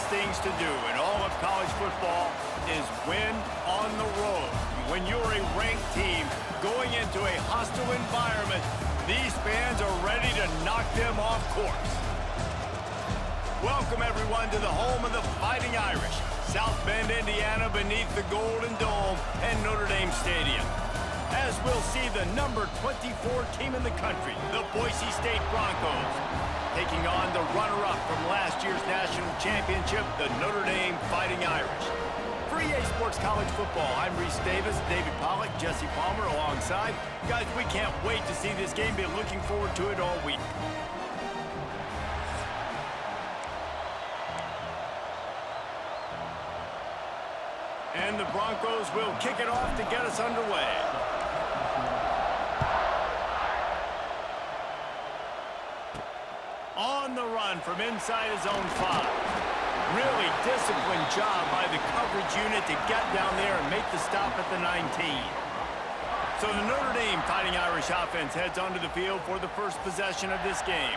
hardest things to do in all of college football is win on the road. When you're a ranked team going into a hostile environment, these fans are ready to knock them off course. Welcome, everyone, to the home of the Fighting Irish, South Bend, Indiana, beneath the Golden Dome and Notre Dame Stadium. As we'll see the number 24 team in the country, the Boise State Broncos, taking on the runner-up from last year's national championship, the Notre Dame Fighting Irish. For EA Sports College Football, I'm Reese Davis, David Pollack, Jesse Palmer alongside. Guys, we can't wait to see this game. Been looking forward to it all week. And the Broncos will kick it off to get us underway. On the run from inside his own 5. Really disciplined job by the coverage unit to get down there and make the stop at the 19. So the Notre Dame Fighting Irish offense heads onto the field for the first possession of this game.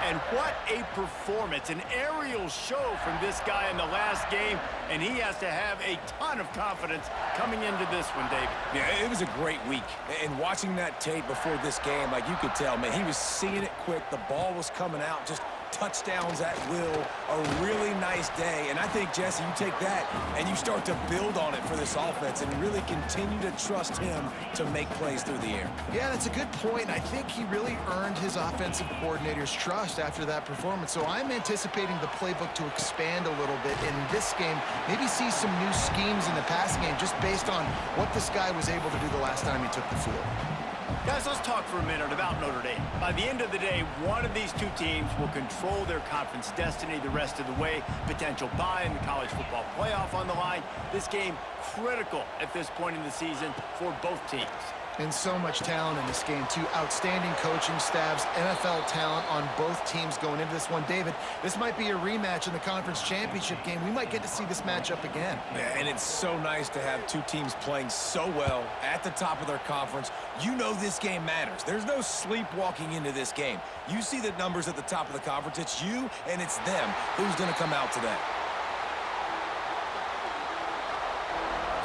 And what a performance, an aerial show from this guy in the last game, and he has to have a ton of confidence coming into this one, David. Yeah, it was a great week. And watching that tape before this game, like you could tell, man, he was seeing it quick. The ball was coming out, just touchdowns at will. A really nice day. And I think, Jesse, you take that and you start to build on it for this offense and really continue to trust him to make plays through the air. Yeah, that's a good point. I think he really earned his offensive coordinator's trust after that performance. So I'm anticipating the playbook to expand a little bit in this game. Maybe see some new schemes in the passing game just based on what this guy was able to do the last time he took the field. Guys, let's talk for a minute about Notre Dame. By the end of the day, one of these two teams will control their conference destiny the rest of the way. Potential bye in the college football playoff on the line. This game critical at this point in the season for both teams. And so much talent in this game, too. Outstanding coaching staffs, NFL talent on both teams going into this one. David, this might be a rematch in the conference championship game. We might get to see this matchup again. Yeah, and it's so nice to have two teams playing so well at the top of their conference. You know this game matters. There's no sleepwalking into this game. You see the numbers at the top of the conference. It's you and it's them. Who's going to come out today?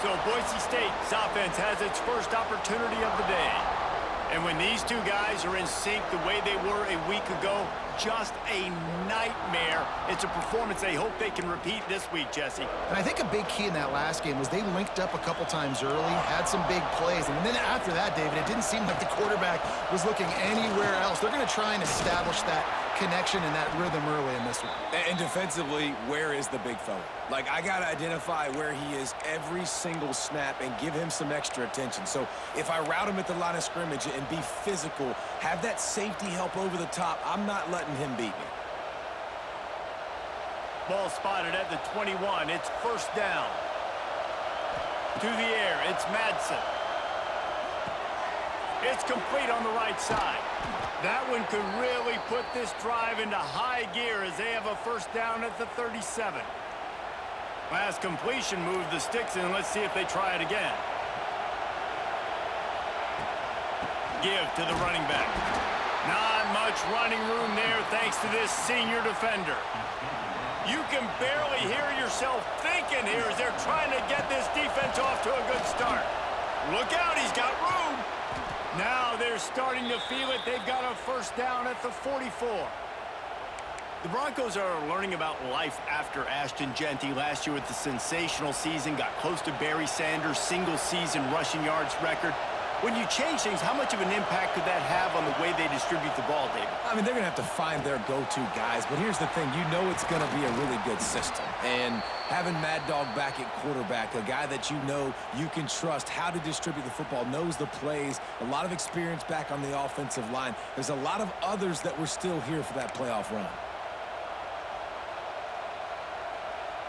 So Boise State's offense has its first opportunity of the day. And when these two guys are in sync the way they were a week ago, just a nightmare. It's a performance they hope they can repeat this week, Jesse. And I think a big key in that last game was they linked up a couple times early, had some big plays, and then after that, David, it didn't seem like the quarterback was looking anywhere else. They're going to try and establish that connection and that rhythm early in this one. And defensively, where is the big fella? Like, I got to identify where he is every single snap and give him some extra attention. So if I route him at the line of scrimmage and be physical, have that safety help over the top, I'm not letting him beat me. Ball spotted at the 21. It's first down. To the air, it's Madsen. It's complete on the right side. That one could really put this drive into high gear as they have a first down at the 37. Last completion moved the sticks in. Let's see if they try it again. Give to the running back. Not much running room there thanks to this senior defender. You can barely hear yourself thinking here as they're trying to get this defense off to a good start. Look out, he's got room. Now they're starting to feel it. They've got a first down at the 44. The Broncos are learning about life after Ashton Genty last year with the sensational season, got close to Barry Sanders' single-season rushing yards record. When you change things, how much of an impact could that have on the way they distribute the ball, David? I mean, they're going to have to find their go-to guys, but here's the thing. You know it's going to be a really good system. And having Mad Dog back at quarterback, a guy that you know you can trust how to distribute the football, knows the plays, a lot of experience back on the offensive line. There's a lot of others that were still here for that playoff run.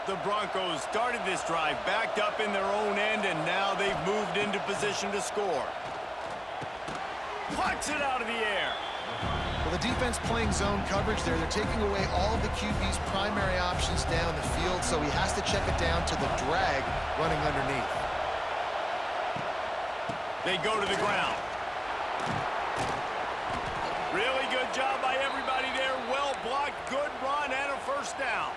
The Broncos started this drive backed up in their own end, and now they've moved into position to score. Plucks it out of the air. Well, the defense playing zone coverage there. They're taking away all of the QB's primary options down the field, so he has to check it down to the drag running underneath. They go to the ground. Really good job by everybody there. Well blocked, good run, and a first down.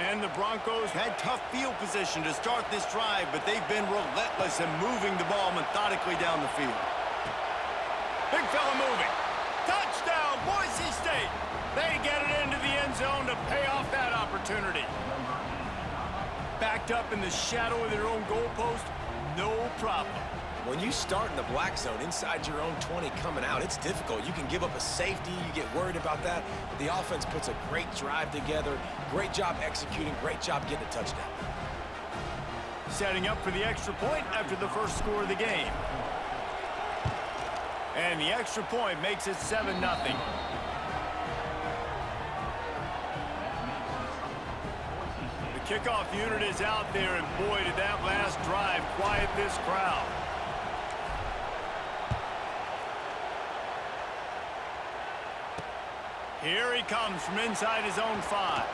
And the Broncos had tough field position to start this drive, but they've been relentless in moving the ball methodically down the field. Big fella moving. Touchdown, Boise State. They get it into the end zone to pay off that opportunity. Backed up in the shadow of their own goalpost, no problem. When you start in the black zone inside your own 20 coming out, it's difficult. You can give up a safety. You get worried about that. But the offense puts a great drive together. Great job executing. Great job getting a touchdown. Setting up for the extra point after the first score of the game. And the extra point makes it 7-0. The kickoff unit is out there, and boy, did that last drive quiet this crowd. Here he comes from inside his own 5.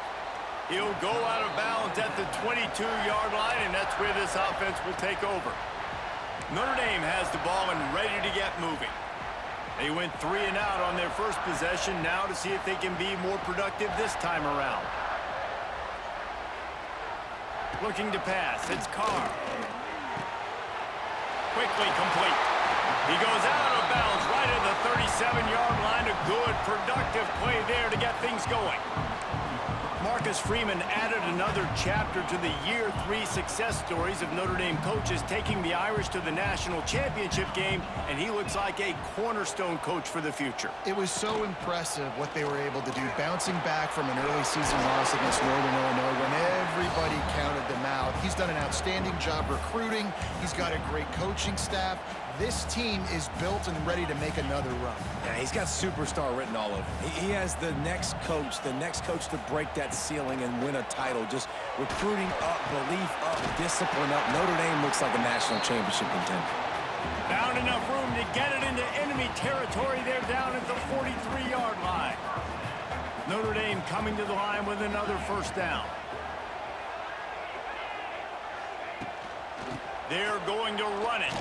He'll go out of bounds at the 22-yard line, and that's where this offense will take over. Notre Dame has the ball and ready to get moving. They went 3 and out on their first possession, now to see if they can be more productive this time around. Looking to pass, it's Carr. Quickly complete. He goes out of bounds right at the 37-yard line. A good, productive play there to get things going. Marcus Freeman added another chapter to the Year 3 success stories of Notre Dame coaches, taking the Irish to the national championship game, and he looks like a cornerstone coach for the future. It was so impressive what they were able to do, bouncing back from an early season loss against Northern Illinois when everybody counted them out. He's done an outstanding job recruiting. He's got a great coaching staff. This team is built and ready to make another run. Yeah, he's got superstar written all over him. He has the next coach to break that ceiling and win a title. Just recruiting up, belief up, discipline up. Notre Dame looks like a national championship contender. Found enough room to get it into enemy territory there down at the 43-yard line. Notre Dame coming to the line with another first down. They're going to run it.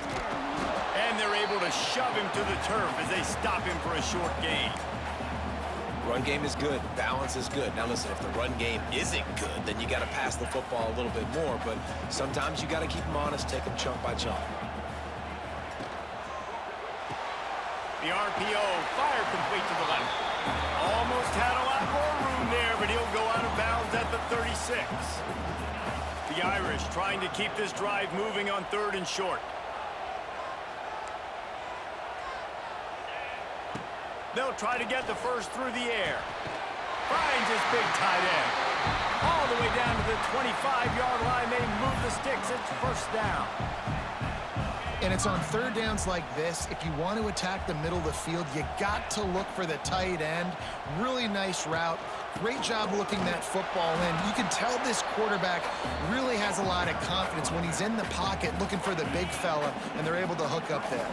And they're able to shove him to the turf as they stop him for a short gain. Run game is good. Balance is good. Now listen, if the run game isn't good, then you got to pass the football a little bit more. But sometimes you got to keep them honest, take them chunk by chunk. The RPO, fire complete to the left. Almost had a lot more room there, but he'll go out of bounds at the 36. The Irish trying to keep this drive moving on 3rd and short. They'll try to get the first through the air. Finds his big tight end. All the way down to the 25-yard line. They move the sticks. It's first down. And it's on 3rd downs like this. If you want to attack the middle of the field, you got to look for the tight end. Really nice route. Great job looking that football in. You can tell this quarterback really has a lot of confidence when he's in the pocket looking for the big fella, and they're able to hook up there.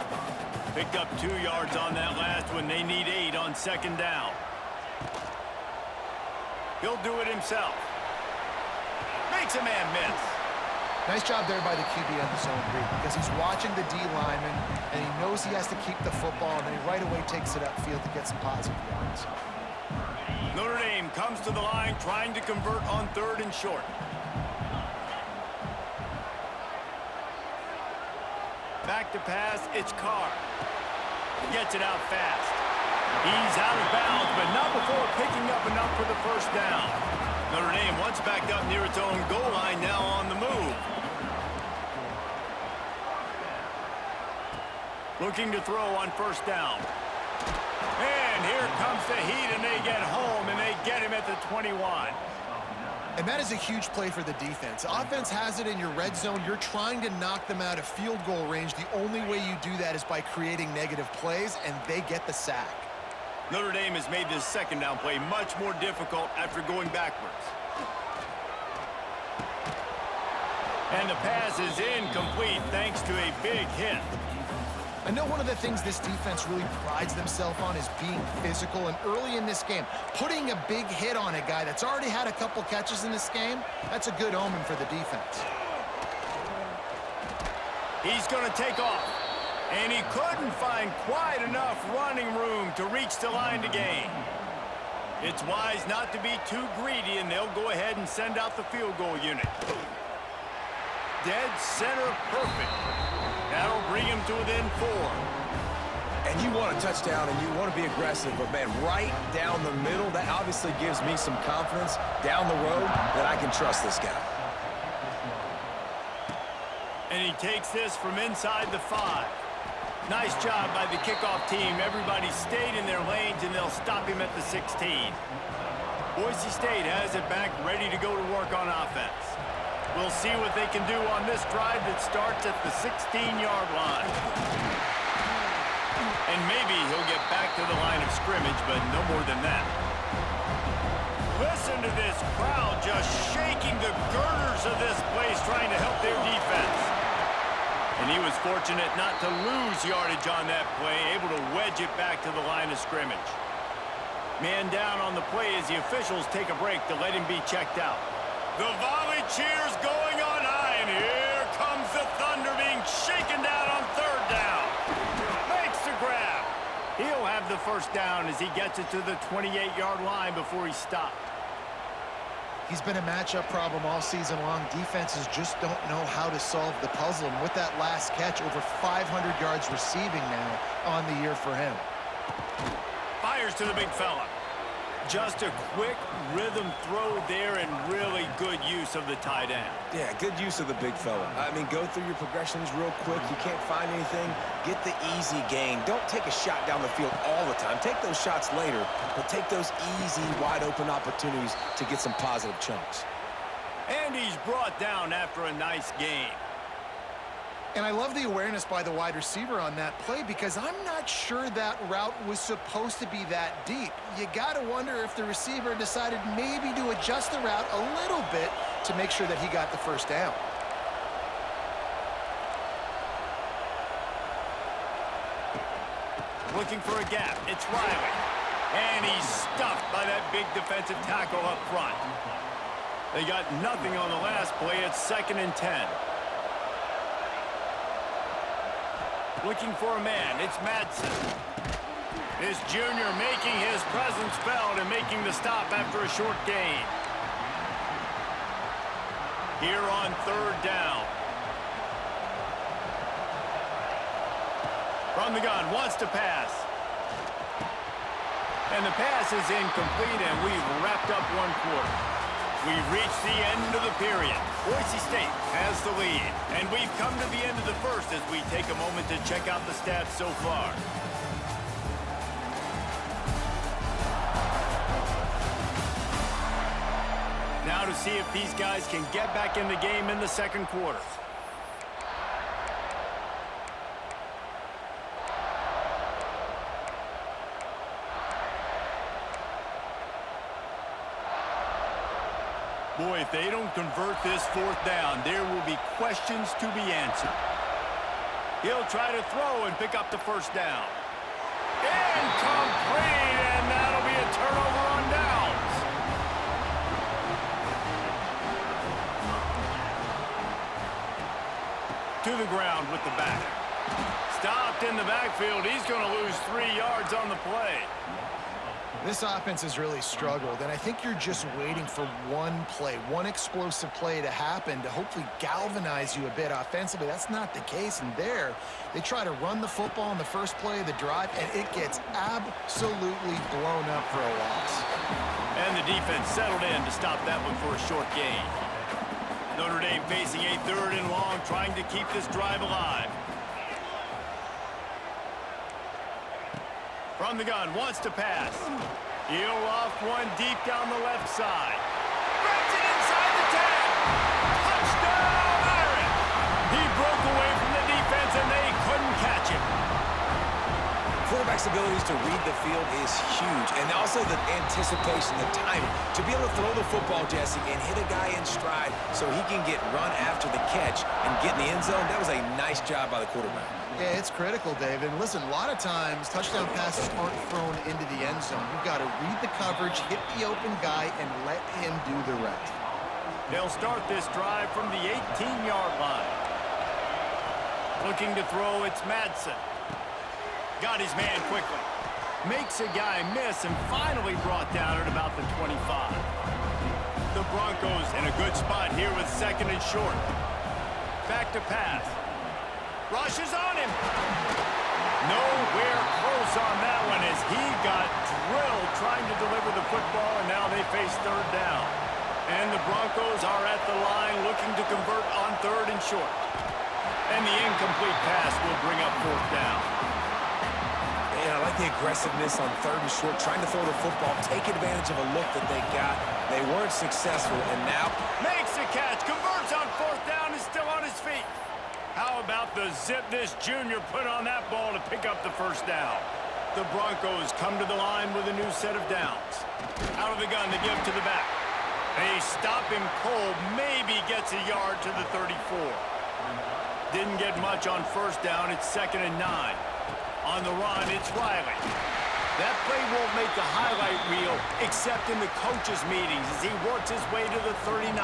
Picked up 2 yards on that last one. They need 8 on 2nd down. He'll do it himself. Makes a man miss. Nice job there by the QB on the zone read, because he's watching the D lineman, and he knows he has to keep the football, and then he right away takes it upfield to get some positive yards. Notre Dame comes to the line trying to convert on 3rd and short. Back to pass, it's Carr. Gets it out fast. He's out of bounds, but not before picking up enough for the first down. Notre Dame once backed up near its own goal line, now on the move. Looking to throw on 1st down. And here comes the heat, and they get home, and they get him at the 21. And that is a huge play for the defense. Offense has it in your red zone. You're trying to knock them out of field goal range. The only way you do that is by creating negative plays, and they get the sack. Notre Dame has made this 2nd down play much more difficult after going backwards. And the pass is incomplete thanks to a big hit. I know one of the things this defense really prides themselves on is being physical, and early in this game, putting a big hit on a guy that's already had a couple catches in this game, that's a good omen for the defense. He's going to take off, and he couldn't find quite enough running room to reach the line to gain. It's wise not to be too greedy, and they'll go ahead and send out the field goal unit. Dead center perfect. That'll bring him to within 4. And you want a touchdown and you want to be aggressive, but man, right down the middle, that obviously gives me some confidence down the road that I can trust this guy. And he takes this from inside the 5. Nice job by the kickoff team. Everybody stayed in their lanes, and they'll stop him at the 16. Boise State has it back, ready to go to work on offense. We'll see what they can do on this drive that starts at the 16-yard line. And maybe he'll get back to the line of scrimmage, but no more than that. Listen to this crowd just shaking the girders of this place, trying to help their defense. And he was fortunate not to lose yardage on that play, able to wedge it back to the line of scrimmage. Man down on the play as the officials take a break to let him be checked out. The volley cheers going on high, and here comes the Thunder being shaken down on 3rd down. Makes the grab. He'll have the first down as he gets it to the 28-yard line before he stopped. He's been a matchup problem all season long. Defenses just don't know how to solve the puzzle. And with that last catch, over 500 yards receiving now on the year for him. Fires to the big fella. Just a quick rhythm throw there, and really good use of the tight end. Yeah, good use of the big fella. I mean, go through your progressions real quick. You can't find anything, get the easy gain. Don't take a shot down the field all the time. Take those shots later, but take those easy, wide-open opportunities to get some positive chunks. And he's brought down after a nice gain. And I love the awareness by the wide receiver on that play, because I'm not sure that route was supposed to be that deep. You got to wonder if the receiver decided maybe to adjust the route a little bit to make sure that he got the first down. Looking for a gap. It's Riley. And he's stuffed by that big defensive tackle up front. They got nothing on the last play. It's 2nd and 10. Looking for a man. It's Madsen. This junior making his presence felt and making the stop after a short gain. Here on 3rd down. From the gun, wants to pass. And the pass is incomplete, and we've wrapped up 1 quarter. We've reached the end of the period. Boise State has the lead, and we've come to the end of the first as we take a moment to check out the stats so far. Now to see if these guys can get back in the game in the 2nd quarter. Boy, if they don't convert this 4th down, there will be questions to be answered. He'll try to throw and pick up the first down. Incomplete, and that'll be a turnover on downs. To the ground with the back. Stopped in the backfield. He's going to lose 3 yards on the play. This offense has really struggled, and I think you're just waiting for one play, one explosive play to happen to hopefully galvanize you a bit offensively. That's not the case, and there, they try to run the football in the first play of the drive, and it gets absolutely blown up for a loss. And the defense settled in to stop that one for a short gain. Notre Dame facing a 3rd and long, trying to keep this drive alive. From the gun, wants to pass. He'll loft one deep down the left side. Grabs it inside the 10. Touchdown, Irish! He broke away from the defense, and they couldn't catch him. Quarterback's abilities to read the field is huge, and also the anticipation, the timing. To be able to throw the football, Jesse, and hit a guy in stride so he can get run after the catch and get in the end zone, that was a nice job by the quarterback. Yeah, it's critical, David. And listen, a lot of times, touchdown passes aren't thrown into the end zone. You've got to read the coverage, hit the open guy, and let him do the rest. They'll start this drive from the 18-yard line. Looking to throw, it's Madsen. Got his man quickly. Makes a guy miss and finally brought down at about the 25. The Broncos in a good spot here with 2nd and short. Back to pass. Rushes on him. Nowhere close on that one as he got drilled trying to deliver the football, and now they face 3rd down. And the Broncos are at the line looking to convert on 3rd and short. And the incomplete pass will bring up 4th down. Man, I like the aggressiveness on 3rd and short, trying to throw the football, take advantage of a look that they got. They weren't successful, and now makes the catch, converts on 4th down, and still on his feet. How about the zip this junior put on that ball to pick up the 1st down? The Broncos come to the line with a new set of downs. Out of the gun, they give to the back. They stop him cold, maybe gets a yard to the 34. Didn't get much on 1st down, it's 2nd and 9. On the run, it's Riley. That play won't make the highlight reel except in the coaches' meetings as he works his way to the 39.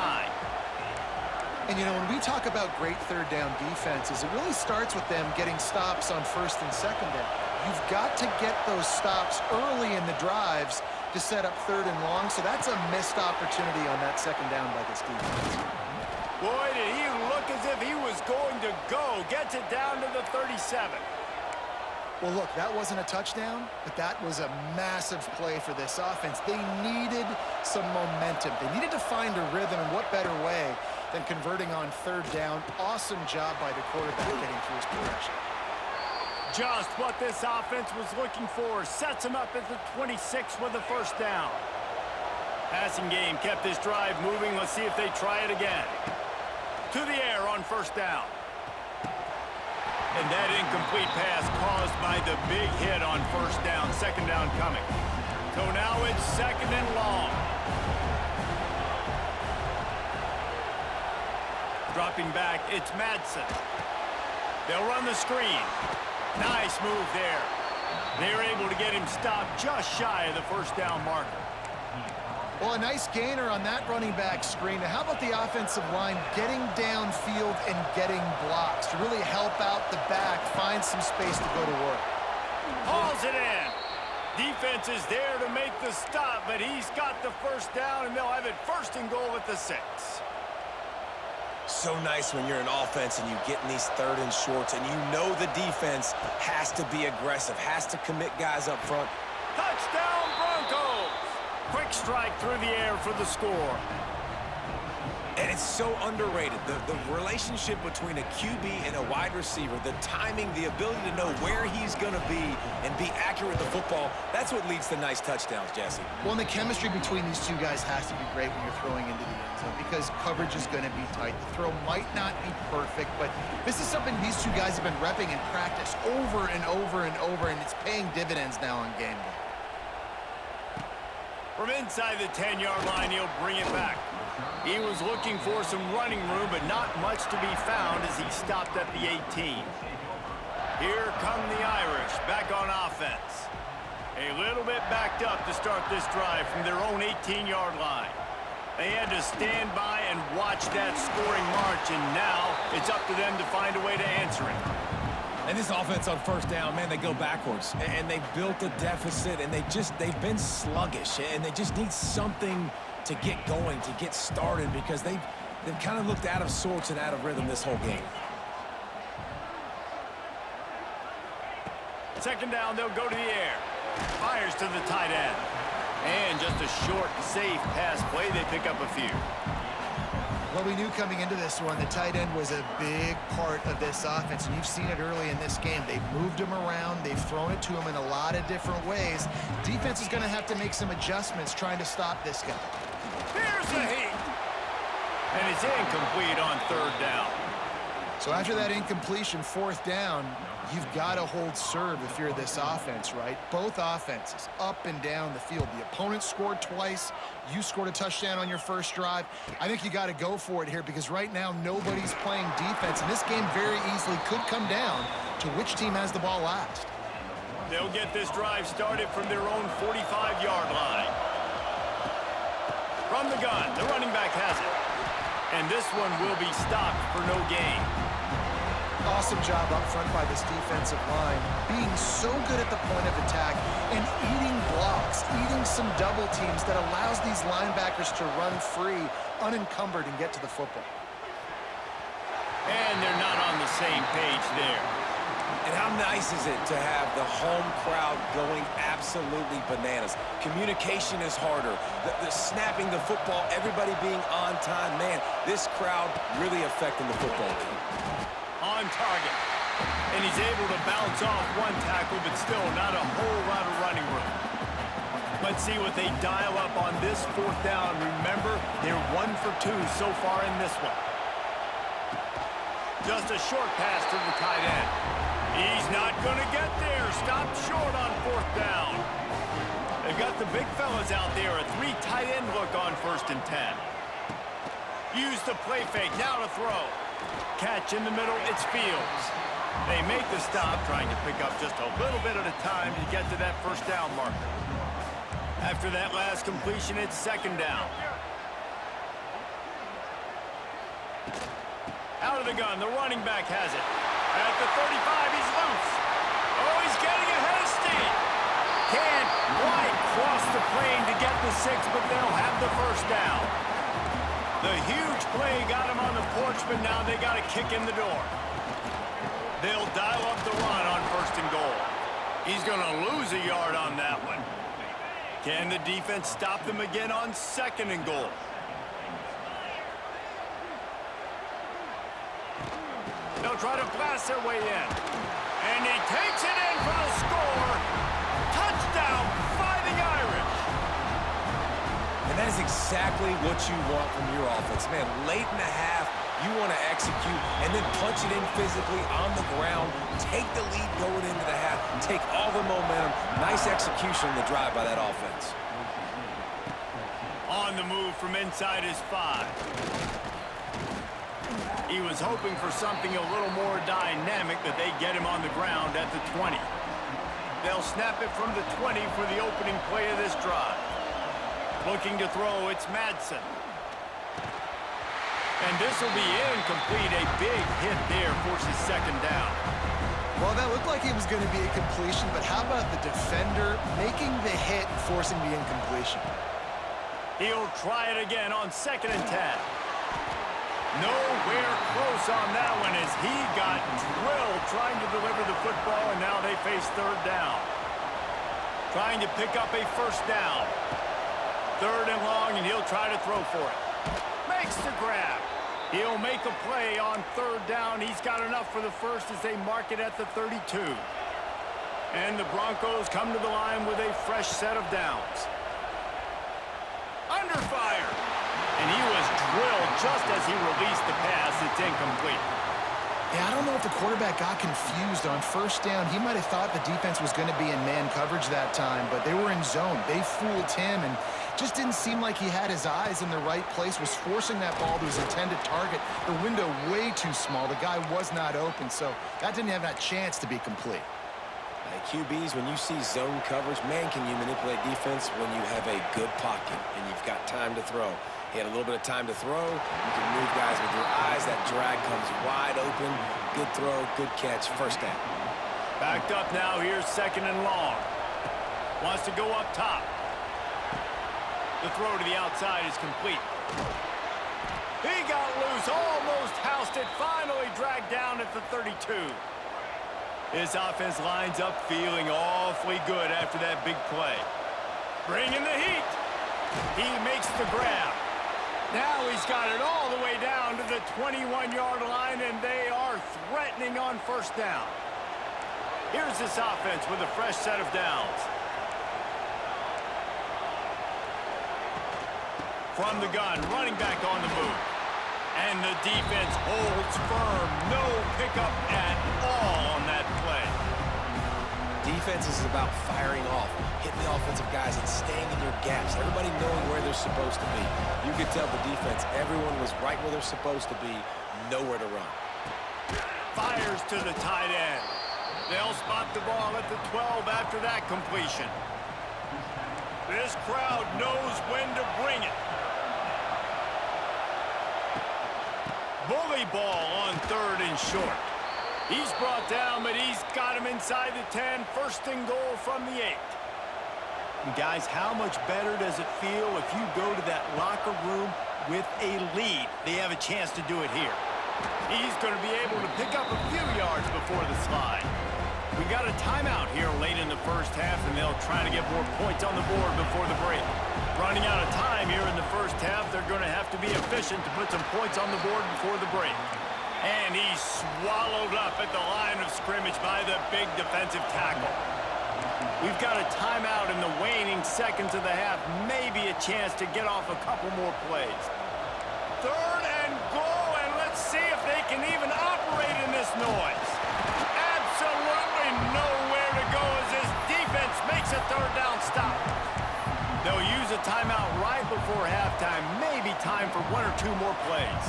And, you know, when we talk about great 3rd down defenses, it really starts with them getting stops on 1st and 2nd down. You've got to get those stops early in the drives to set up 3rd and long, so that's a missed opportunity on that 2nd down by this defense. Boy, did he look as if he was going to go. Gets it down to the 37. Well, look, that wasn't a touchdown, but that was a massive play for this offense. They needed some momentum. They needed to find a rhythm, and what better way than converting on 3rd down. Awesome job by the quarterback getting through his progression. Just what this offense was looking for. Sets him up at the 26 with the 1st down. Passing game kept this drive moving. Let's see if they try it again. To the air on 1st down. And that incomplete pass caused by the big hit on 1st down. 2nd down coming. So now it's 2nd and long. Dropping back, it's Madsen. They'll run the screen. Nice move there. They're able to get him stopped just shy of the 1st down marker. Well, a nice gainer on that running back screen. Now, how about the offensive line getting downfield and getting blocks to really help out the back, find some space to go to work? Hauls it in. Defense is there to make the stop, but he's got the 1st down, and they'll have it 1st and goal at the 6. so nice when you're an offense and you get in these 3rd and shorts, and you know the defense has to be aggressive, has to commit guys up front. Touchdown, Broncos! Quick strike through the air for the score. And it's so underrated. The relationship between a QB and a wide receiver, the timing, the ability to know where he's going to be and be accurate with the football, that's what leads to nice touchdowns, Jesse. Well, and the chemistry between these two guys has to be great when you're throwing into the end zone because coverage is going to be tight. The throw might not be perfect, but this is something these two guys have been repping in practice over and over and over, and it's paying dividends now on game day. From inside the 10-yard line, he'll bring it back. He was looking for some running room, but not much to be found as he stopped at the 18. Here come the Irish back on offense. A little bit backed up to start this drive from their own 18-yard line. They had to stand by and watch that scoring march, and now it's up to them to find a way to answer it. And this offense on 1st down, man, they go backwards. And they've built a deficit, and they've been sluggish, and they just need something to get going, to get started, because they've kind of looked out of sorts and out of rhythm this whole game. 2nd down, they'll go to the air. Fires to the tight end. And just a short, safe pass play. They pick up a few. Well, we knew coming into this one, the tight end was a big part of this offense, and you've seen it early in this game. They've moved him around. They've thrown it to him in a lot of different ways. Defense is going to have to make some adjustments trying to stop this guy. Here's the heat. And it's incomplete on 3rd down. So after that incompletion, 4th down, you've got to hold serve if you're this offense, right? Both offenses up and down the field. The opponent scored twice. You scored a touchdown on your first drive. I think you got to go for it here because right now nobody's playing defense, and this game very easily could come down to which team has the ball last. They'll get this drive started from their own 45-yard line. From the gun, the running back has it. And this one will be stopped for no gain. Awesome job up front by this defensive line, being so good at the point of attack and eating blocks, eating some double teams that allows these linebackers to run free, unencumbered, and get to the football. And they're not on the same page there. And how nice is it to have the home crowd going absolutely bananas? Communication is harder. The snapping the football, everybody being on time. Man, this crowd really affecting the football team. On target. And he's able to bounce off one tackle, but still not a whole lot of running room. Let's see what they dial up on this fourth down. Remember, they're 1 for 2 so far in this one. Just a short pass to the tight end. He's not going to get there. Stopped short on fourth down. They've got the big fellas out there. A 3 tight end look on 1st and 10. Use the play fake. Now to throw. Catch in the middle. It's Fields. They make the stop, trying to pick up just a little bit at a time to get to that first down marker. After that last completion, it's 2nd down. Out of the gun, the running back has it. At the 35, he's loose. Oh, he's getting ahead of steam. Can't quite cross the plane to get the 6, but they'll have the first down. The huge play got him on the porch, but now they got to kick in the door. They'll dial up the run on 1st and goal. He's going to lose a yard on that one. Can the defense stop them again on 2nd and goal? They'll try to blast their way in. And he takes it in for the score. Touchdown, Fighting Irish. And that is exactly what you want from your offense. Man, late in the half, you want to execute and then punch it in physically on the ground. Take the lead going into the half. Take all the momentum. Nice execution on the drive by that offense. On the move from inside his 5. He was hoping for something a little more dynamic, that they get him on the ground at the 20. They'll snap it from the 20 for the opening play of this drive. Looking to throw, it's Madsen. And this will be incomplete. A big hit there forces 2nd down. Well, that looked like it was going to be a completion, but how about the defender making the hit, forcing the incompletion? He'll try it again on 2nd and 10. Nowhere close on that one as he got drilled trying to deliver the football, and now they face 3rd down. Trying to pick up a 1st down. 3rd and long, and he'll try to throw for it. Makes the grab. He'll make a play on 3rd down. He's got enough for the first as they mark it at the 32. And the Broncos come to the line with a fresh set of downs. Under fire. And he was drilled just as he released the pass. It's incomplete. Yeah, I don't know if the quarterback got confused on 1st down. He might have thought the defense was going to be in man coverage that time, but they were in zone. They fooled him and just didn't seem like he had his eyes in the right place, was forcing that ball to his intended target. The window way too small. The guy was not open, so that didn't have that chance to be complete. QBs, when you see zone coverage, man, can you manipulate defense when you have a good pocket and you've got time to throw. He had a little bit of time to throw. You can move guys with your eyes. That drag comes wide open. Good throw, good catch, 1st down. Backed up now, here's 2nd and long. Wants to go up top. The throw to the outside is complete. He got loose, almost housed it, finally dragged down at the 32. His offense lines up feeling awfully good after that big play. Bringing the heat. He makes the grab. Now he's got it all the way down to the 21-yard line, and they are threatening on 1st down. Here's this offense with a fresh set of downs. From the gun, running back on the move. And the defense holds firm. No pickup at all on that play. Defense is about firing off, hitting the offensive guys and staying in your gaps. Everybody knowing where they're supposed to be. You could tell the defense, everyone was right where they're supposed to be, nowhere to run. Fires to the tight end. They'll spot the ball at the 12 after that completion. This crowd knows when to bring it. Bully ball on 3rd and short. He's brought down, but he's got him inside the 10. First and goal from the 8. And guys, how much better does it feel if you go to that locker room with a lead? They have a chance to do it here. He's going to be able to pick up a few yards before the slide. We got a timeout here late in the first half, and they'll try to get more points on the board before the break. Running out of time here in the first half, they're going to have to be efficient to put some points on the board before the break. And he's swallowed up at the line of scrimmage by the big defensive tackle. We've got a timeout in the waning seconds of the half. Maybe a chance to get off a couple more plays. Third and goal, and let's see if they can even operate in this noise. Absolutely nowhere to go as this defense makes a third down stop. They'll use a timeout right before halftime. Maybe time for one or two more plays.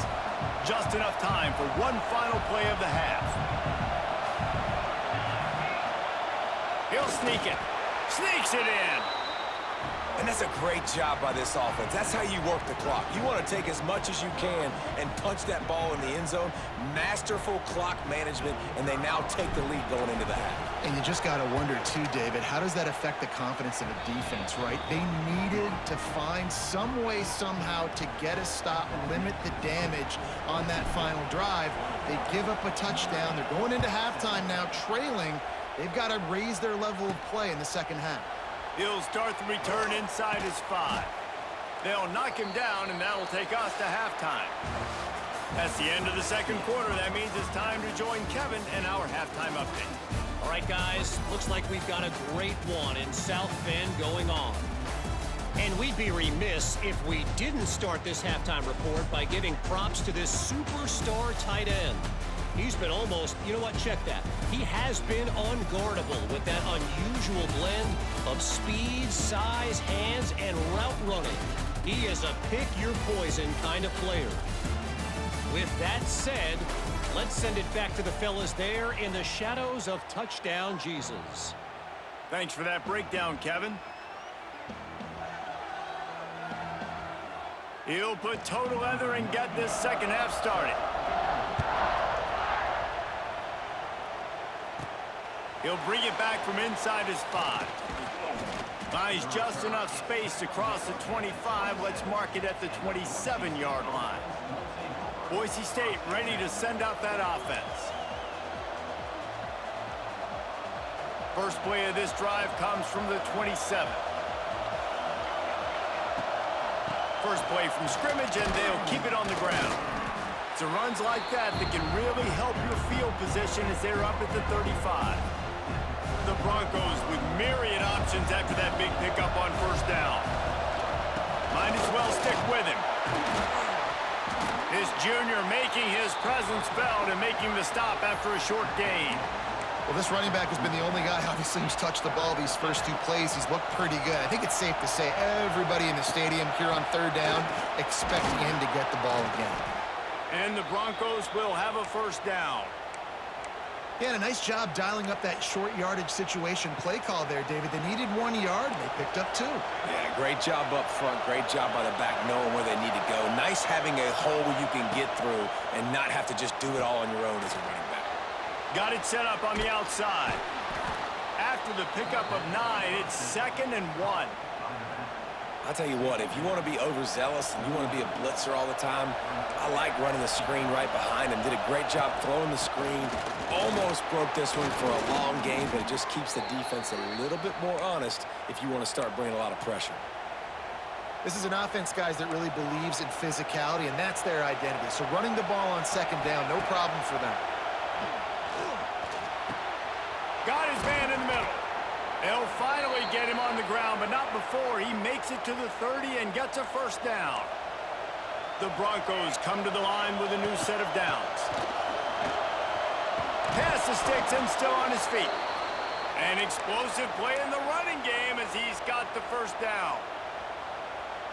Just enough time for one final play of the half. He'll sneak it. Sneaks it in. And that's a great job by this offense. That's how you work the clock. You want to take as much as you can and punch that ball in the end zone. Masterful clock management, and they now take the lead going into the half. And you just got to wonder, too, David, how does that affect the confidence of a defense, right? They needed to find some way somehow to get a stop, limit the damage on that final drive. They give up a touchdown. They're going into halftime now, trailing. They've got to raise their level of play in the second half. He'll start the return inside his 5. They'll knock him down, and that'll take us to halftime. That's the end of the second quarter. That means it's time to join Kevin in our halftime update. All right, guys, looks like we've got a great one in South Bend going on. And we'd be remiss if we didn't start this halftime report by giving props to this superstar tight end. He's been almost, you know what, check that. He has been unguardable with that unusual blend of speed, size, hands, and route running. He is a pick-your-poison kind of player. With that said, let's send it back to the fellas there in the shadows of touchdown Jesus. Thanks for that breakdown, Kevin. He'll put toe to leather and get this second half started. He'll bring it back from inside his 5. Buys just enough space to cross the 25. Let's mark it at the 27-yard line. Boise State ready to send out that offense. First play of this drive comes from the 27. First play from scrimmage, and they'll keep it on the ground. It's runs like that that can really help your field position as they're up at the 35. The Broncos with myriad options after that big pickup on first down. Might as well stick with him. This junior making his presence felt and making the stop after a short gain. Well, this running back has been the only guy, obviously, who's touched the ball these first 2 plays. He's looked pretty good. I think it's safe to say everybody in the stadium here on third down expecting him to get the ball again. And the Broncos will have a first down. Yeah, and a nice job dialing up that short yardage situation play call there, David. They needed 1 yard, and they picked up 2. Yeah, great job up front. Great job by the back knowing where they need to go. Nice having a hole where you can get through and not have to just do it all on your own as a running back. Got it set up on the outside. After the pickup of 9, it's 2nd and 1. I'll tell you what, if you want to be overzealous and you want to be a blitzer all the time, I like running the screen right behind him. Did a great job throwing the screen. Almost broke this one for a long game, but it just keeps the defense a little bit more honest if you want to start bringing a lot of pressure. This is an offense, guys, that really believes in physicality, and that's their identity. So running the ball on second down, no problem for them. Got his man in the middle. They'll finally get him on the ground, but not before he makes it to the 30 and gets a first down. The Broncos come to the line with a new set of downs. Pass the sticks and still on his feet. An explosive play in the running game as he's got the first down.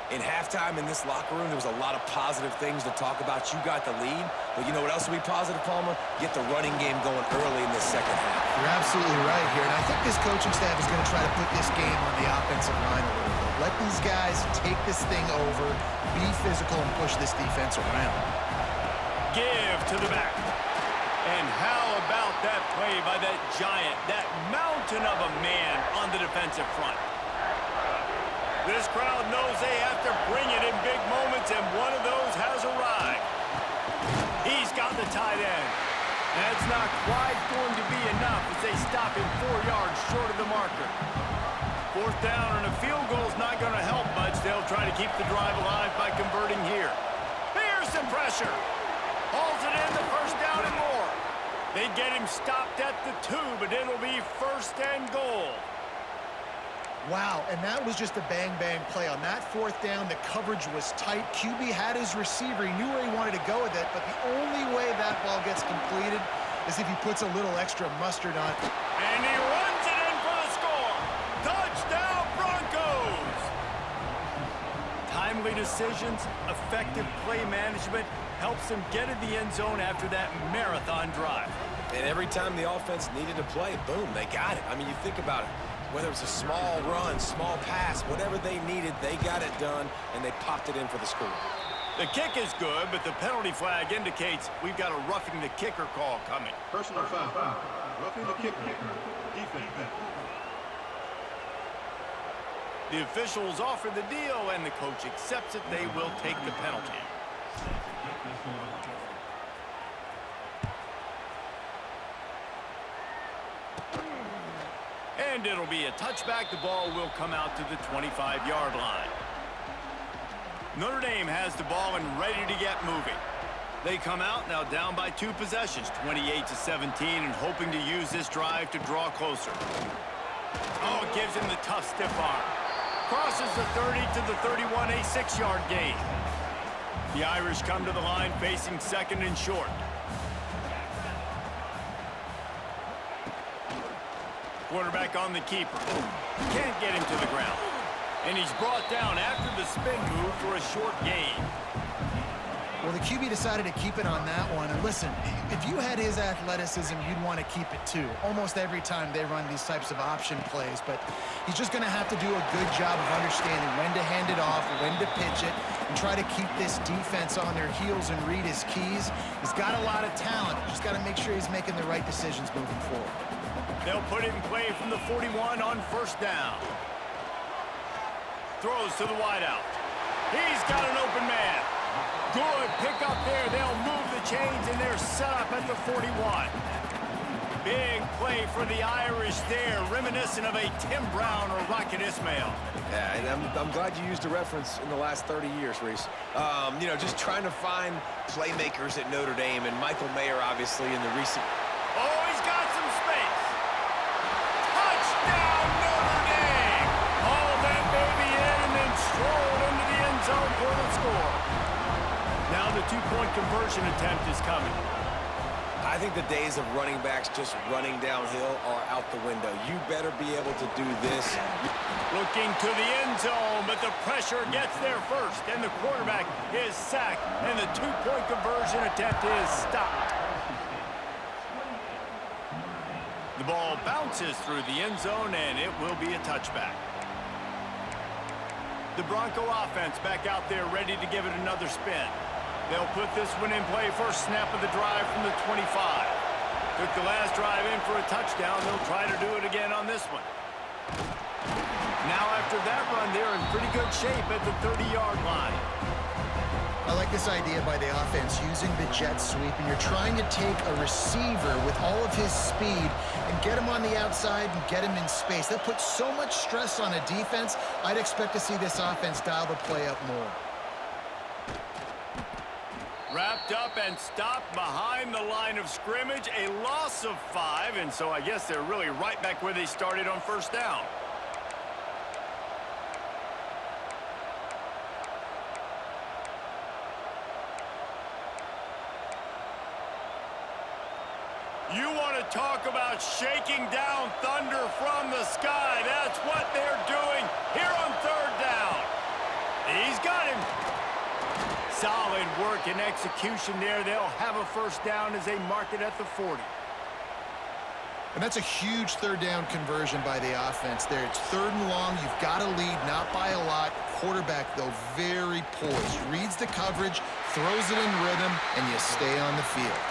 In halftime in this locker room, there was a lot of positive things to talk about. You got the lead, but you know what else will be positive, Palmer? Get the running game going early in the second half. You're absolutely right here, and I think this coaching staff is going to try to put this game on the offensive line a little bit. Let these guys take this thing over, be physical, and push this defense around. Give to the back. And how about that play by that giant, that mountain of a man on the defensive front? This crowd knows they have to bring it in big moments, and one of those has arrived. He's got the tight end. That's not quite going to be enough as they stop him 4 yards short of the marker. 4th down, and a field goal is not going to help much. They'll try to keep the drive alive by converting here. Here's some pressure. Hauls it in, the 1st down and more. They get him stopped at the 2, but it'll be 1st and goal. Wow, and that was just a bang-bang play. On that 4th down, the coverage was tight. QB had his receiver. He knew where he wanted to go with it, but the only way that ball gets completed is if he puts a little extra mustard on it. And he runs it in for the score. Touchdown, Broncos! Timely decisions, effective play management helps them get in the end zone after that marathon drive. And every time the offense needed to play, boom, they got it. I mean, you think about it. Whether it was a small run, small pass, whatever they needed, they got it done, and they popped it in for the score. The kick is good, but the penalty flag indicates we've got a roughing the kicker call coming. Personal foul. Roughing the kicker. Defense. The officials offer the deal, and the coach accepts it. They will take the penalty. And it'll be a touchback. The ball will come out to the 25-yard line. Notre Dame has the ball and ready to get moving. They come out now down by 2 possessions, 28-17, and hoping to use this drive to draw closer. Oh, it gives him the tough, stiff arm. Crosses the 30 to the 31, a 6-yard gain. The Irish come to the line facing 2nd and short. Quarterback on the keeper. Can't get him to the ground. And he's brought down after the spin move for a short gain. Well, the QB decided to keep it on that one. And listen, if you had his athleticism, you'd want to keep it too. Almost every time they run these types of option plays. But he's just going to have to do a good job of understanding when to hand it off, when to pitch it, and try to keep this defense on their heels and read his keys. He's got a lot of talent. Just got to make sure he's making the right decisions moving forward. They'll put it in play from the 41 on 1st down. Throws to the wideout. He's got an open man. Good pick up there. They'll move the chains, and they're set up at the 41. Big play for the Irish there, reminiscent of a Tim Brown or Rocket Ismail. Yeah, and I'm glad you used a reference in the last 30 years, Reese. You know, just trying to find playmakers at Notre Dame, and Michael Mayer, obviously, in the recent... Oh, he's got some space. Touchdown, Notre Dame! Haul that baby in and then strolled into the end zone for the score. Now the 2-point conversion attempt is coming. I think the days of running backs just running downhill are out the window. You better be able to do this. Looking to the end zone, but the pressure gets there first, and the quarterback is sacked, and the 2-point conversion attempt is stopped. The ball bounces through the end zone, and it will be a touchback. The Bronco offense back out there ready to give it another spin. They'll put this one in play first snap of the drive from the 25. Took the last drive in for a touchdown. They'll try to do it again on this one. Now after that run, they're in pretty good shape at the 30-yard line. I like this idea by the offense, using the jet sweep, and you're trying to take a receiver with all of his speed and get him on the outside and get him in space. That puts so much stress on a defense. I'd expect to see this offense dial the play up more. Wrapped up and stopped behind the line of scrimmage. A loss of 5, and so I guess they're really right back where they started on 1st down. You want to talk about shaking down thunder from the sky. That's what they're doing here on 3rd down. He's got him. Solid work and execution there. They'll have a 1st down as they mark it at the 40. And that's a huge 3rd down conversion by the offense there. It's 3rd and long. You've got to lead, not by a lot. Quarterback, though, very poised. Reads the coverage, throws it in rhythm, and you stay on the field.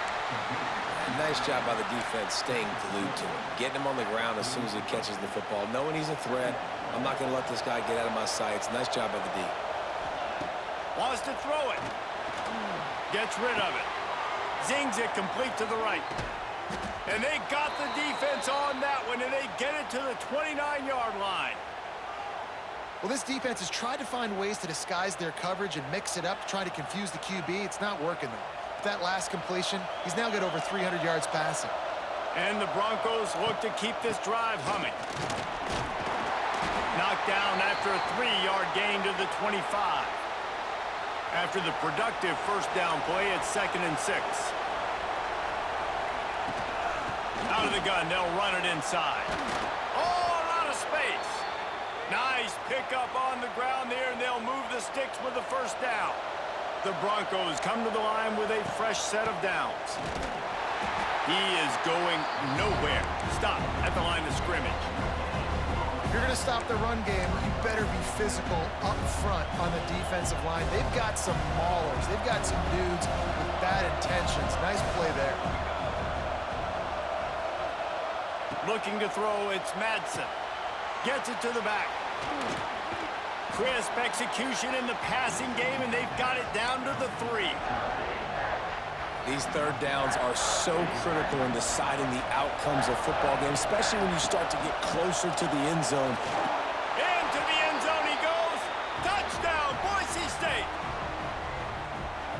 Nice job by the defense staying glued to him, getting him on the ground as soon as he catches the football, knowing he's a threat. I'm not going to let this guy get out of my sights. Nice job by the D. Wants to throw it. Gets rid of it. Zings it complete to the right. And they got the defense on that one, and they get it to the 29-yard line. Well, this defense has tried to find ways to disguise their coverage and mix it up, trying to confuse the QB. It's not working, though. That last completion, he's now got over 300 yards passing. And the Broncos look to keep this drive humming. Knocked down after a 3-yard gain to the 25. After the productive first down play, it's 2nd and 6. Out of the gun, they'll run it inside. Oh, a lot of space. Nice pickup on the ground there, and they'll move the sticks with the first down. The Broncos come to the line with a fresh set of downs. He is going nowhere. Stop at the line of scrimmage. If you're going to stop the run game, you better be physical up front on the defensive line. They've got some maulers. They've got some dudes with bad intentions. Nice play there. Looking to throw, it's Madsen. Gets it to the back. Crisp execution in the passing game, and they've got it down to the 3. These third downs are so critical in deciding the outcomes of football games, especially when you start to get closer to the end zone. Into the end zone he goes. Touchdown, Boise State.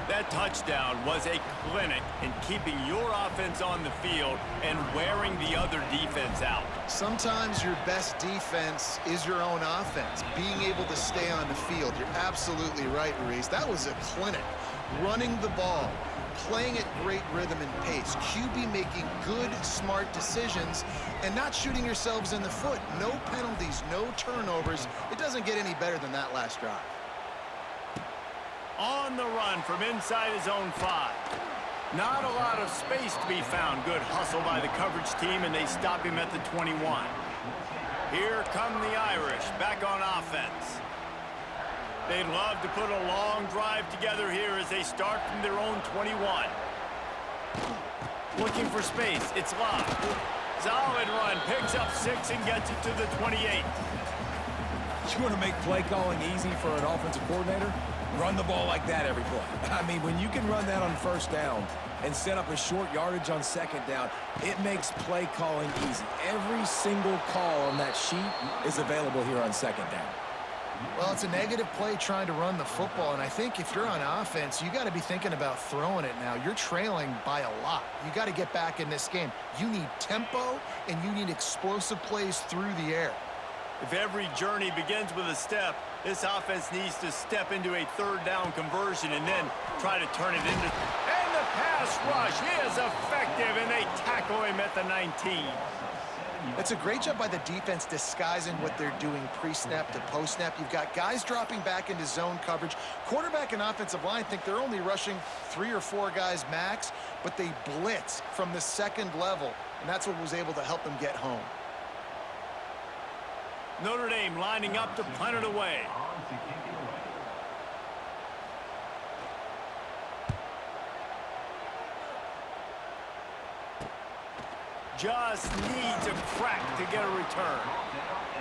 That touchdown was a clinic in keeping your offense on the field and wearing the other defense out. Sometimes your best defense is your own offense, being able to stay on the field. You're absolutely right, Reese. That was a clinic. Running the ball, playing at great rhythm and pace, QB making good, smart decisions, and not shooting yourselves in the foot. No penalties, no turnovers. It doesn't get any better than that last drive. On the run from inside his own 5. Not a lot of space to be found. Good hustle by the coverage team, and they stop him at the 21. Here come the Irish back on offense. They'd love to put a long drive together here as they start from their own 21. Looking for space. It's Love. Solid run. Picks up 6 and gets it to the 28. You want to make play calling easy for an offensive coordinator? Run the ball like that every play. I mean, when you can run that on first down and set up a short yardage on second down, it makes play calling easy. Every single call on that sheet is available here on second down. Well, it's a negative play trying to run the football, and I think if you're on offense, you got to be thinking about throwing it now. You're trailing by a lot. You got to get back in this game. You need tempo, and you need explosive plays through the air. If every journey begins with a step, this offense needs to step into a third down conversion and then try to turn it into... And the pass rush is effective, and they tackle him at the 19. It's a great job by the defense disguising what they're doing pre-snap to post-snap. You've got guys dropping back into zone coverage. Quarterback and offensive line think they're only rushing 3 or 4 guys max, but they blitz from the second level, and that's what was able to help them get home. Notre Dame lining up to punt it away. Just needs a crack to get a return.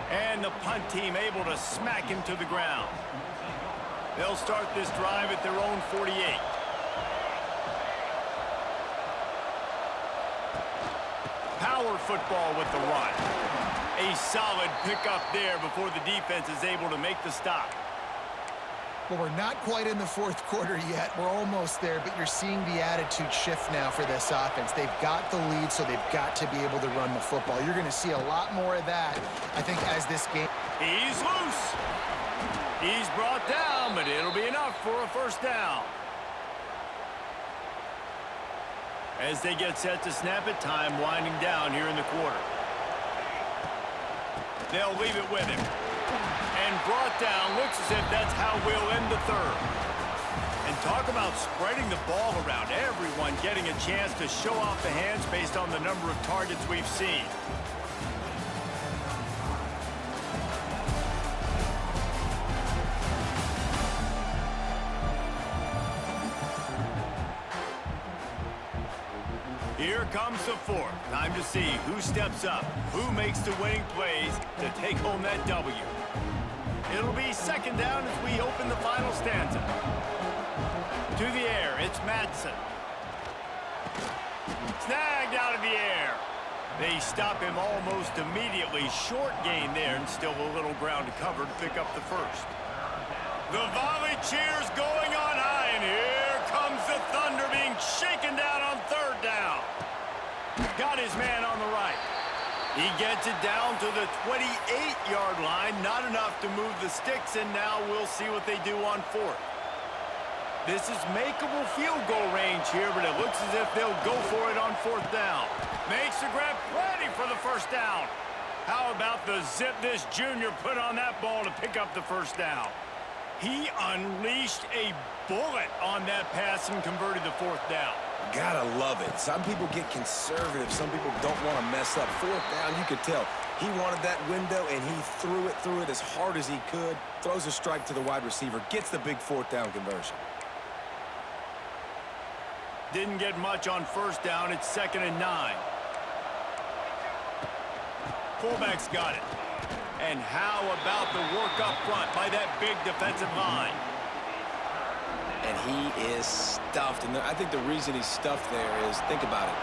And the punt team able to smack him to the ground. They'll start this drive at their own 48. Power football with the run. A solid pickup there before the defense is able to make the stop. Well, we're not quite in the fourth quarter yet. We're almost there, but you're seeing the attitude shift now for this offense. They've got the lead, so they've got to be able to run the football. You're going to see a lot more of that, I think, as this game... He's loose. He's brought down, but it'll be enough for a first down. As they get set to snap it, time winding down here in the quarter. They'll leave it with him. And brought down. Looks as if that's how we'll end the third. And talk about spreading the ball around. Everyone getting a chance to show off the hands based on the number of targets we've seen. Here comes the fourth. Time to see who steps up, who makes the winning plays to take home that W. It'll be second down as we open the final stanza. To the air, it's Madsen. Snagged out of the air. They stop him almost immediately. Short gain there, and still a little ground to cover to pick up the first. The volley cheers going on high, and here comes the Thunder being shaken down on third down. Got his man on the right. He gets it down to the 28-yard line. Not enough to move the sticks, and now we'll see what they do on fourth. This is makeable field goal range here, but it looks as if they'll go for it on fourth down. Makes the grab, plenty for the first down. How about the zip this junior put on that ball to pick up the first down? He unleashed a bullet on that pass and converted the fourth down. Gotta love it. Some people get conservative. Some people don't want to mess up. Fourth down, you could tell. He wanted that window, and he threw it as hard as he could. Throws a strike to the wide receiver. Gets the big fourth down conversion. Didn't get much on first down. It's 2nd and 9. Fullback's got it. And how about the work up front by that big defensive line? And he is stuffed. And I think the reason he's stuffed there is, think about it.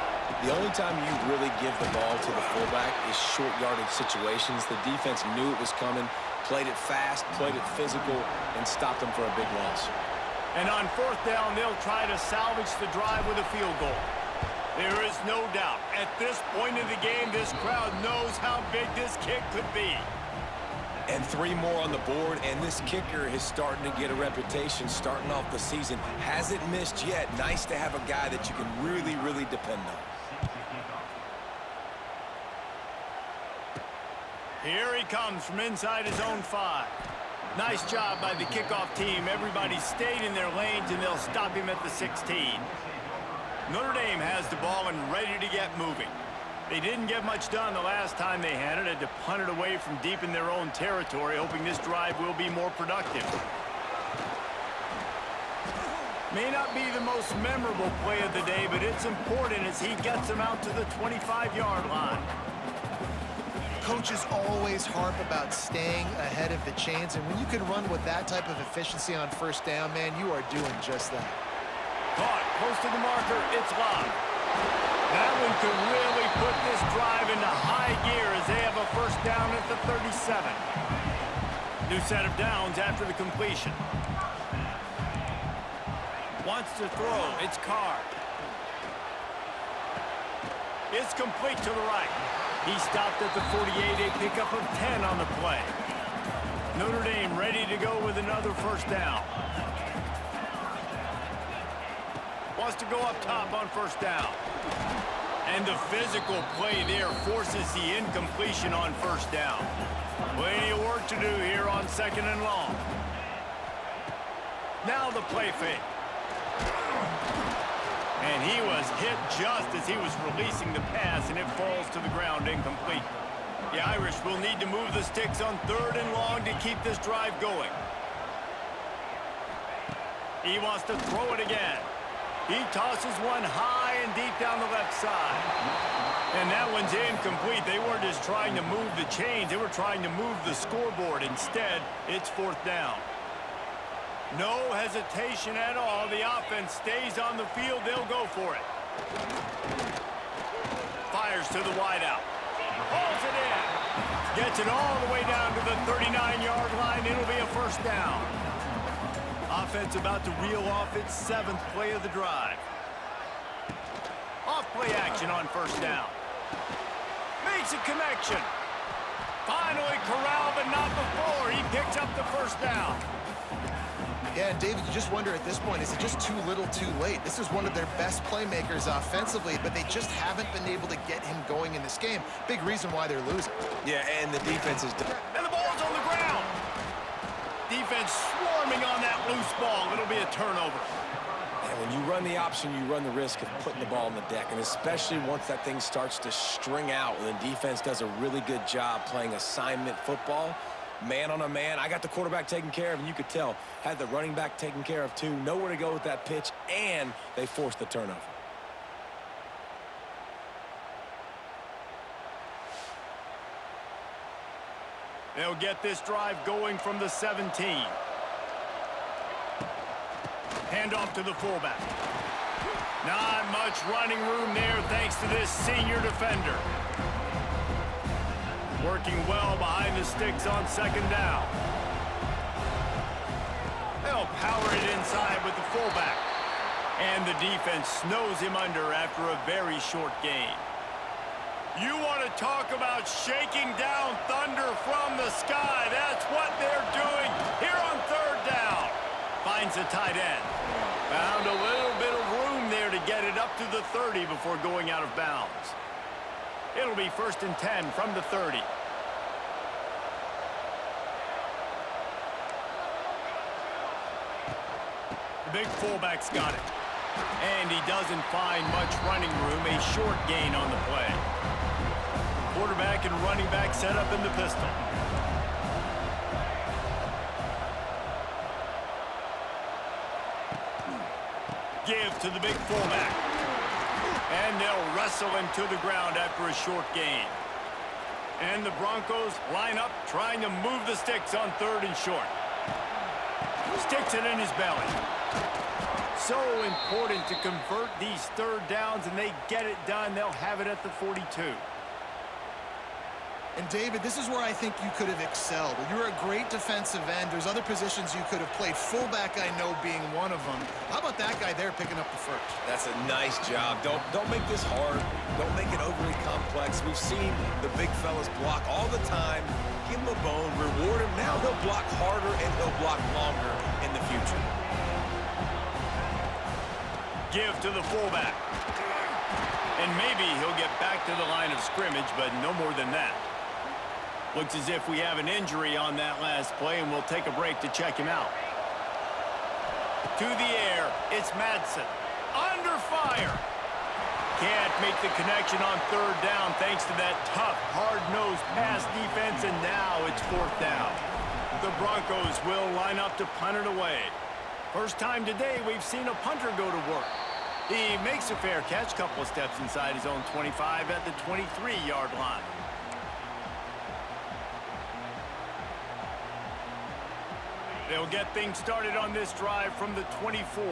The only time you really give the ball to the fullback is short yardage situations. The defense knew it was coming, played it fast, played it physical, and stopped him for a big loss. And on fourth down, they'll try to salvage the drive with a field goal. There is no doubt, at this point in the game, this crowd knows how big this kick could be. And 3 more on the board, and this kicker is starting to get a reputation starting off the season. Hasn't missed yet. Nice to have a guy that you can really, really depend on. Here he comes from inside his own 5. Nice job by the kickoff team. Everybody stayed in their lanes, and they'll stop him at the 16. Notre Dame has the ball and ready to get moving. They didn't get much done the last time they had it. Had to punt it away from deep in their own territory, hoping this drive will be more productive. May not be the most memorable play of the day, but it's important as he gets them out to the 25-yard line. Coaches always harp about staying ahead of the chains, and when you can run with that type of efficiency on first down, man, you are doing just that. Caught, close to the marker, it's locked. That one could really put this drive into high gear as they have a first down at the 37. New set of downs after the completion. Wants to throw, it's Carr. It's complete to the right. He stopped at the 48, a pickup of 10 on the play. Notre Dame ready to go with another first down. Wants to go up top on first down. And the physical play there forces the incompletion on first down. Plenty of work to do here on 2nd and long. Now the play fake. And he was hit just as he was releasing the pass, and it falls to the ground incomplete. The Irish will need to move the sticks on 3rd and long to keep this drive going. He wants to throw it again. He tosses one high and deep down the left side. And that one's incomplete. They weren't just trying to move the chains. They were trying to move the scoreboard. Instead, it's 4th down. No hesitation at all. The offense stays on the field. They'll go for it. Fires to the wideout. Hauls it in. Gets it all the way down to the 39-yard line. It'll be a first down. Offense about to reel off its 7th play of the drive. Off play action on first down. Makes a connection. Finally corralled, but not before. He picks up the first down. Yeah, and David, you just wonder at this point, is it just too little too late? This is one of their best playmakers offensively, but they just haven't been able to get him going in this game. Big reason why they're losing. Yeah, and the defense is... And the ball's on the ground. Defense swarming on that loose ball. It'll be a turnover. And when you run the option, you run the risk of putting the ball on the deck, and especially once that thing starts to string out, and the defense does a really good job playing assignment football, man on a man. I got the quarterback taken care of, and you could tell, had the running back taken care of too. Nowhere to go with that pitch, and they forced the turnover. They'll get this drive going from the 17. Hand off to the fullback. Not much running room there thanks to this senior defender. Working well behind the sticks on second down. They'll power it inside with the fullback. And the defense snows him under after a very short gain. You want to talk about shaking down thunder from the sky. That's what they're doing here on third down. Finds a tight end. Found a little bit of room there to get it up to the 30 before going out of bounds. It'll be 1st and 10 from the 30. The big fullback's got it. And he doesn't find much running room, a short gain on the play. Quarterback and running back set up in the pistol. Give to the big fullback. And they'll wrestle him to the ground after a short gain. And the Broncos line up trying to move the sticks on 3rd and short. Sticks it in his belly. So important to convert these 3rd downs, and they get it done. They'll have it at the 42. And, David, this is where I think you could have excelled. You're a great defensive end. There's other positions you could have played. Fullback, I know, being one of them. How about that guy there picking up the first? That's a nice job. Don't make this hard. Don't make it overly complex. We've seen the big fellas block all the time. Give him a bone, reward him. Now he'll block harder and he'll block longer in the future. Give to the fullback. And maybe he'll get back to the line of scrimmage, but no more than that. Looks as if we have an injury on that last play, and we'll take a break to check him out. To the air, it's Madsen. Under fire. Can't make the connection on 3rd down thanks to that tough, hard-nosed pass defense, and now it's 4th down. The Broncos will line up to punt it away. First time today we've seen a punter go to work. He makes a fair catch, couple of steps inside his own 25 at the 23-yard line. They'll get things started on this drive from the 24.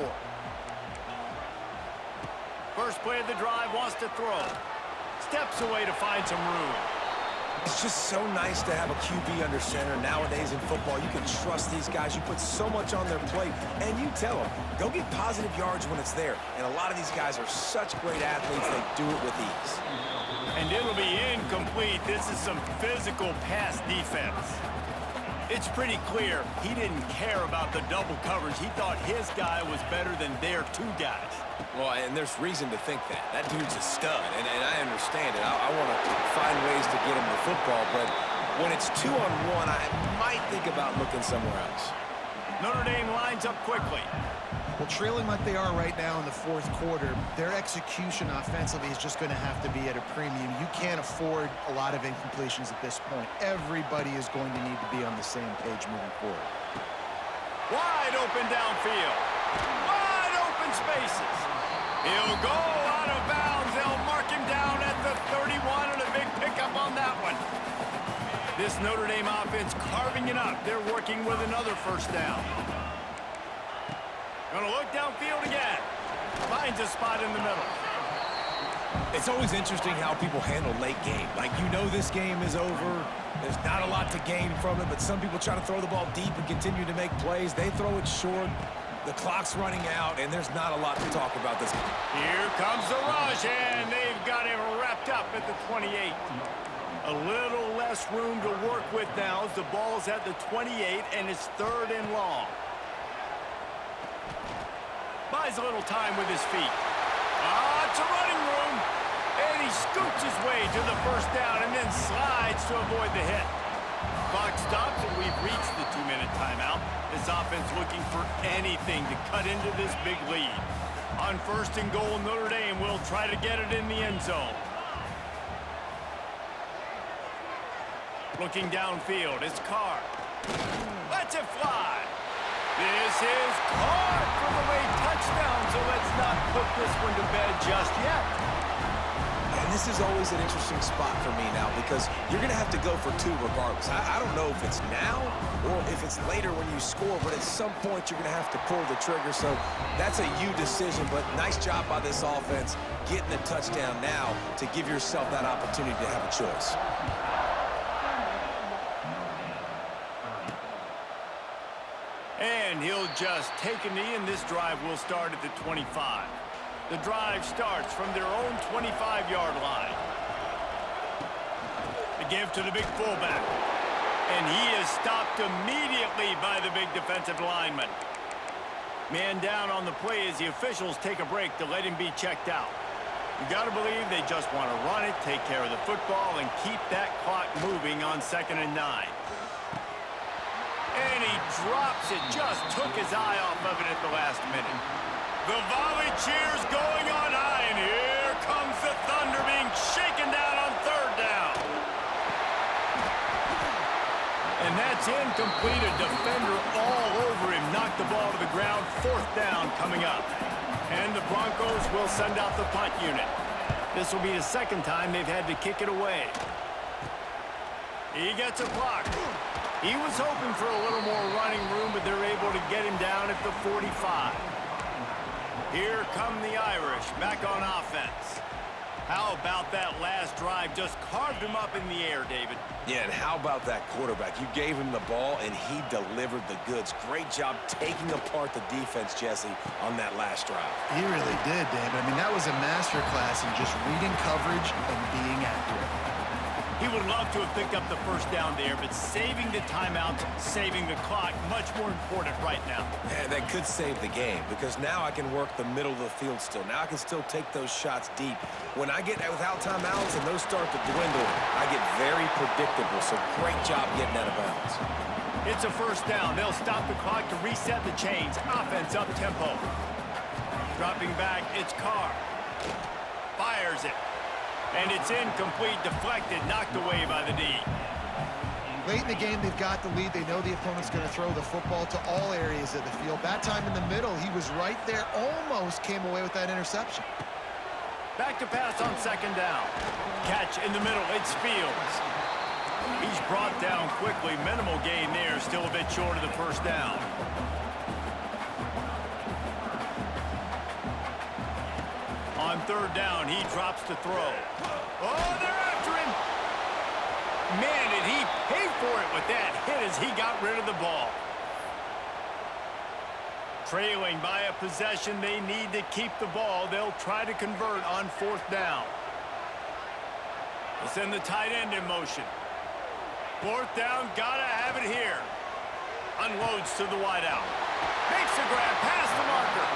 First play of the drive, wants to throw. Steps away to find some room. It's just so nice to have a QB under center. Nowadays in football, you can trust these guys. You put so much on their plate, and you tell them, go get positive yards when it's there. And a lot of these guys are such great athletes, they do it with ease. And it'll be incomplete. This is some physical pass defense. It's pretty clear he didn't care about the double coverage. He thought his guy was better than their 2 guys. Well, and there's reason to think that. That dude's a stud, and I understand it. I want to find ways to get him the football, but when it's 2-on-1, I might think about looking somewhere else. Notre Dame lines up quickly. Well, trailing like they are right now in the 4th quarter, their execution offensively is just going to have to be at a premium. You can't afford a lot of incompletions at this point. Everybody is going to need to be on the same page moving forward. Wide open downfield. Wide open spaces. He'll go out of bounds. They'll mark him down at the 31, and a big pickup on that one. This Notre Dame offense carving it up. They're working with another 1st down. Gonna look downfield again. Finds a spot in the middle. It's always interesting how people handle late game. Like, you know this game is over. There's not a lot to gain from it, but some people try to throw the ball deep and continue to make plays. They throw it short. The clock's running out, and there's not a lot to talk about this. Here comes the rush, and they've got him wrapped up at the 28. A little less room to work with now as the ball's at the 28, and it's 3rd and long. Buys a little time with his feet. It's a running room. And he scoots his way to the 1st down and then slides to avoid the hit. Clock stops, and we've reached the 2-minute timeout. This offense looking for anything to cut into this big lead. On 1st and goal, Notre Dame will try to get it in the end zone. Looking downfield, it's Carr. Lets it fly. This is caught for the late touchdown, so let's not put this one to bed just yet. And And this is always an interesting spot for me now because you're going to have to go for 2 regardless. I don't know if it's now or if it's later when you score, but at some point you're going to have to pull the trigger. So that's a you decision, but nice job by this offense getting the touchdown now to give yourself that opportunity to have a choice. And he'll just take a knee, and this drive will start at the 25. The drive starts from their own 25-yard line. The give to the big fullback. And he is stopped immediately by the big defensive lineman. Man down on the play as the officials take a break to let him be checked out. You got to believe they just want to run it, take care of the football, and keep that clock moving on 2nd and 9. And he drops it, just took his eye off of it at the last minute. The volley cheers going on high, and here comes the Thunder being shaken down on 3rd down. And that's incomplete. A defender all over him, knocked the ball to the ground. 4th down coming up. And the Broncos will send out the punt unit. This will be the 2nd time they've had to kick it away. He gets a block. He was hoping for a little more running room, but they're able to get him down at the 45. Here come the Irish back on offense. How about that last drive? Just carved him up in the air, David. Yeah, and how about that quarterback? You gave him the ball, and he delivered the goods. Great job taking apart the defense, Jesse, on that last drive. He really did, David. I mean, that was a masterclass in just reading coverage and being accurate. He would love to have picked up the 1st down there, but saving the timeouts, saving the clock, much more important right now. Yeah, that could save the game because now I can work the middle of the field still. Now I can still take those shots deep. When I get without timeouts and those start to dwindle, I get very predictable. So great job getting out of bounds. It's a 1st down. They'll stop the clock to reset the chains. Offense up tempo. Dropping back, it's Carr. Fires it. And it's incomplete, deflected, knocked away by the D. Late in the game, they've got the lead. They know the opponent's going to throw the football to all areas of the field. That time in the middle, he was right there, almost came away with that interception. Back to pass on 2nd down. Catch in the middle, it's Fields. He's brought down quickly, minimal gain there, still a bit short of the 1st down. On 3rd down, he drops to throw. Oh, they're after him. Man, did he pay for it with that hit as he got rid of the ball. Trailing by a possession, they need to keep the ball. They'll try to convert on 4th down. They'll send the tight end in motion. 4th down, gotta have it here. Unloads to the wideout. Makes a grab past the marker.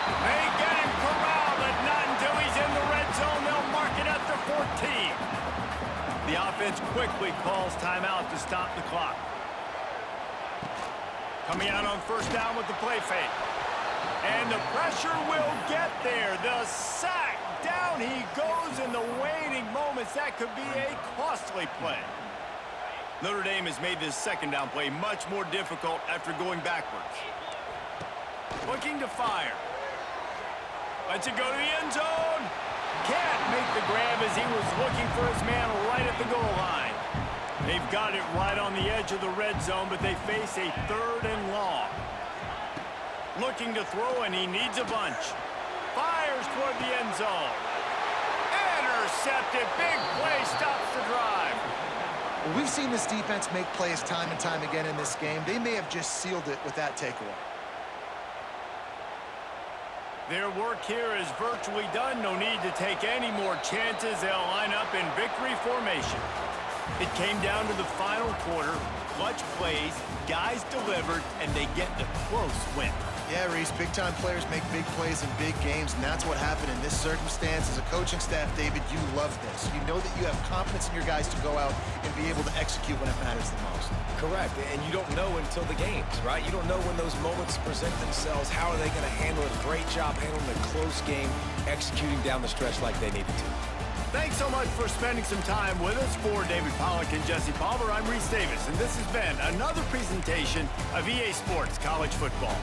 They get him corralled, but not until he's in the red zone. They'll mark it at the 14. The offense quickly calls timeout to stop the clock. Coming out on 1st down with the play fake. And the pressure will get there. The sack. Down he goes in the waning moments. That could be a costly play. Notre Dame has made this 2nd down play much more difficult after going backwards. Looking to fire. Lets it go to the end zone. Can't make the grab as he was looking for his man right at the goal line. They've got it right on the edge of the red zone, but they face a 3rd and long. Looking to throw, and he needs a bunch. Fires toward the end zone. Intercepted. Big play stops the drive. Well, we've seen this defense make plays time and time again in this game. They may have just sealed it with that takeaway. Their work here is virtually done. No need to take any more chances. They'll line up in victory formation. It came down to the final quarter. Clutch plays, guys delivered, and they get the close win. Yeah, Reese, big-time players make big plays in big games, and that's what happened in this circumstance. As a coaching staff, David, you love this. You know that you have confidence in your guys to go out and be able to execute when it matters the most. Correct, and you don't know until the games, right? You don't know when those moments present themselves. How are they going to handle it? Great job handling a close game, executing down the stretch like they needed to. Thanks so much for spending some time with us. For David Pollack and Jesse Palmer, I'm Reese Davis, and this has been another presentation of EA Sports College Football.